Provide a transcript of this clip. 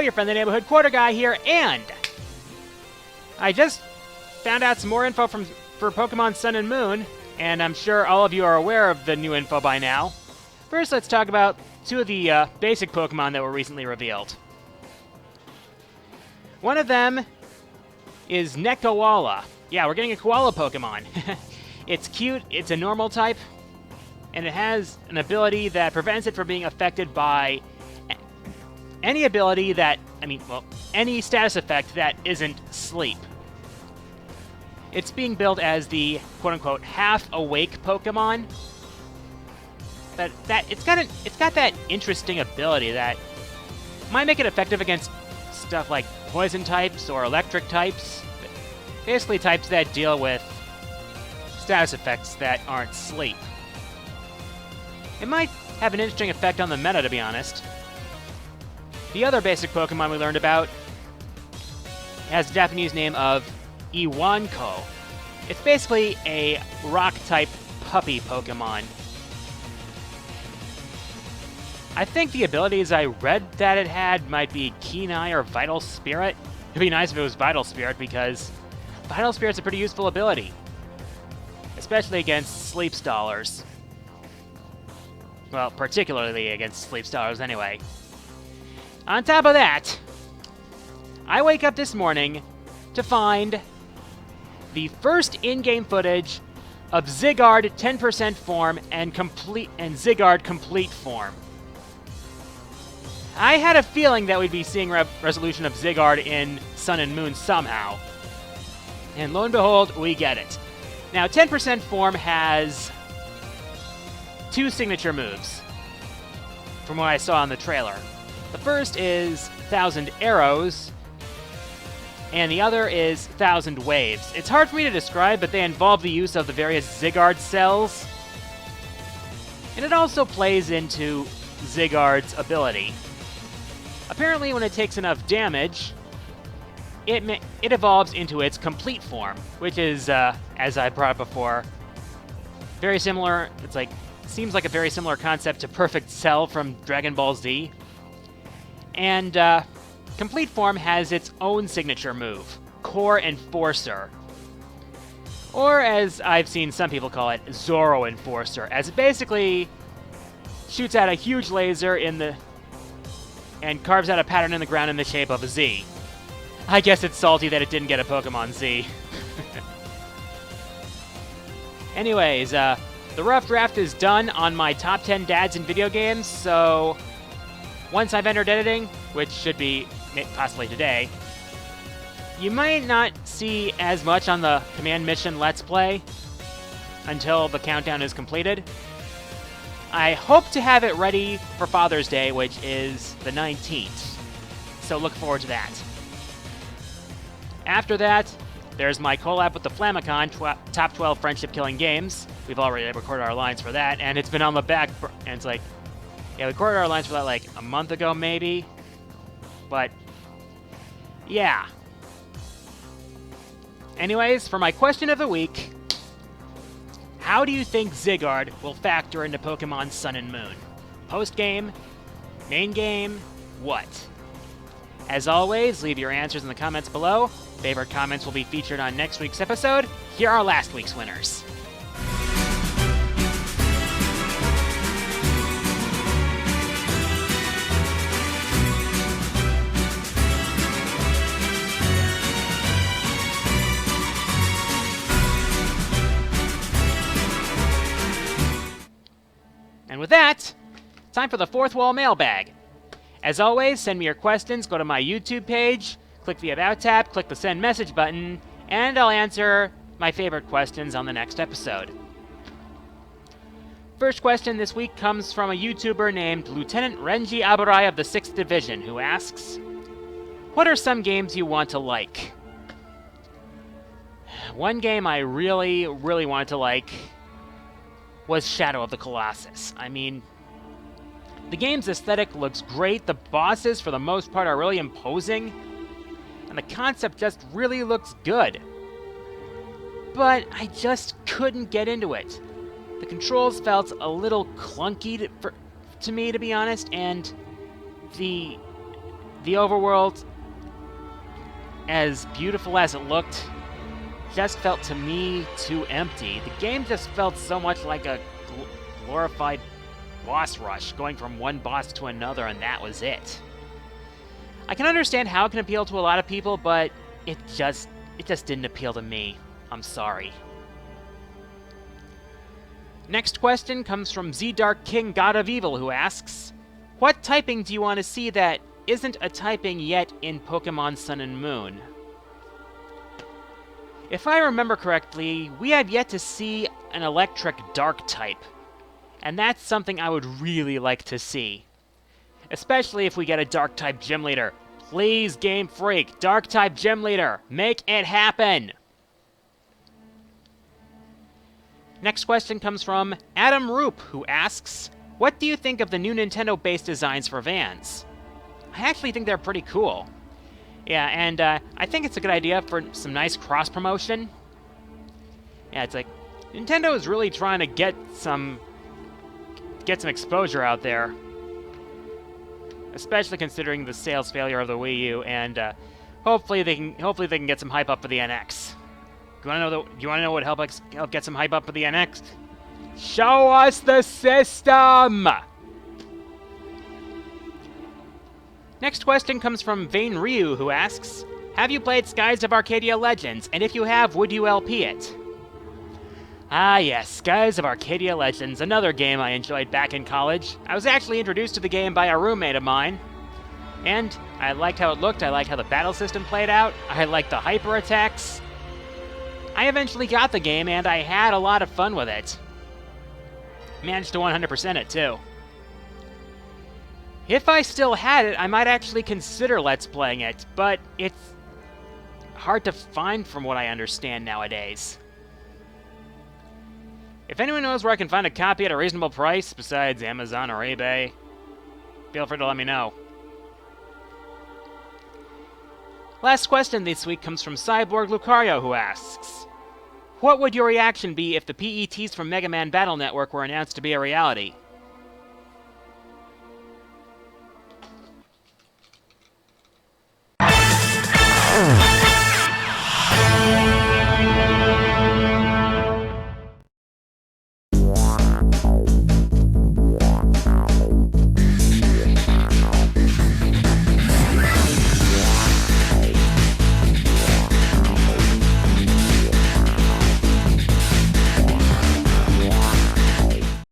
your friendly neighborhood quarter guy here, and I just found out some more info for Pokemon Sun and Moon, and I'm sure all of you are aware of the new info by now. First, let's talk about two of the basic Pokemon that were recently revealed. One of them is Nekawala. Yeah, we're getting a koala Pokemon. It's cute, it's a normal type, and it has an ability that prevents it from being affected by any ability that, any status effect that isn't sleep. It's being built as the quote-unquote half-awake Pokemon. But it's got that interesting ability that might make it effective against stuff like poison types or electric types. Basically types that deal with status effects that aren't sleep. It might have an interesting effect on the meta, to be honest. The other basic Pokemon we learned about has the Japanese name of Iwanko. It's basically a rock-type puppy Pokemon. I think the abilities I read that it had might be Keen Eye or Vital Spirit. It'd be nice if it was Vital Spirit, because Vital Spirit's a pretty useful ability, especially against Sleep Stallers. Well, particularly against Sleep Stallers anyway. On top of that, I wake up this morning to find the first in-game footage of Zygarde 10% form and Zygarde complete form. I had a feeling that we'd be seeing resolution of Zygarde in Sun and Moon somehow. And lo and behold, we get it. Now, 10% form has two signature moves, from what I saw in the trailer. The first is 1,000 Arrows, and the other is 1,000 Waves. It's hard for me to describe, but they involve the use of the various Zygarde cells. And it also plays into Zygarde's ability. Apparently, when it takes enough damage, it evolves into its complete form, which is, as I brought up before, very similar. Seems like a very similar concept to Perfect Cell from Dragon Ball Z. And complete form has its own signature move, Core Enforcer. Or as I've seen some people call it, Zoro Enforcer, as it basically shoots out a huge laser and carves out a pattern in the ground in the shape of a Z. I guess it's salty that it didn't get a Pokemon Z. Anyways, the rough draft is done on my top 10 dads in video games, so once I've entered editing, which should be possibly today, you might not see as much on the Command Mission Let's Play until the countdown is completed. I hope to have it ready for Father's Day, which is the 19th, so look forward to that. After that, there's my collab with the Flamicon, Top 12 Friendship Killing Games. We've already recorded our lines for that, and it's been on the back, and it's we recorded our lines for that a month ago, maybe. But, yeah. Anyways, for my question of the week, how do you think Zygarde will factor into Pokemon Sun and Moon? Post-game? Main game? What? As always, leave your answers in the comments below. Favorite comments will be featured on next week's episode. Here are last week's winners. And with that, time for the Fourth Wall Mailbag. As always, send me your questions, go to my YouTube page, click the About tab, click the Send Message button, and I'll answer my favorite questions on the next episode. First question this week comes from a YouTuber named Lieutenant Renji Aburai of the 6th Division, who asks, what are some games you want to like? One game I really, really wanted to like was Shadow of the Colossus. The game's aesthetic looks great, the bosses for the most part are really imposing, and the concept just really looks good. But I just couldn't get into it. The controls felt a little clunky to me, to be honest, and the the overworld, as beautiful as it looked, just felt to me too empty. The game just felt so much like a glorified boss rush, going from one boss to another, and that was it. I can understand how it can appeal to a lot of people, but it just didn't appeal to me. I'm sorry. Next question comes from Zygarde King God of Evil, who asks, what typing do you want to see that isn't a typing yet in Pokémon Sun and Moon? If I remember correctly, we have yet to see an electric dark type, and that's something I would really like to see. Especially if we get a dark type gym leader. Please, Game Freak, dark type gym leader, make it happen! Next question comes from Adam Roop, who asks, what do you think of the new Nintendo-based designs for Vans? I actually think they're pretty cool. Yeah, and I think it's a good idea for some nice cross-promotion. Yeah, it's like, Nintendo is really trying to get some exposure out there. Especially considering the sales failure of the Wii U, and hopefully they can get some hype up for the NX. Do you want to know what help get some hype up for the NX? Show us the system! Next question comes from Vane Ryu, who asks, have you played Skies of Arcadia Legends, and if you have, would you LP it? Ah yes, Skies of Arcadia Legends, another game I enjoyed back in college. I was actually introduced to the game by a roommate of mine, and I liked how it looked, I liked how the battle system played out, I liked the hyper attacks. I eventually got the game, and I had a lot of fun with it. Managed to 100% it, too. If I still had it, I might actually consider Let's Playing it, but it's hard to find from what I understand nowadays. If anyone knows where I can find a copy at a reasonable price, besides Amazon or eBay, feel free to let me know. Last question this week comes from Cyborg Lucario, who asks, what would your reaction be if the PETs from Mega Man Battle Network were announced to be a reality?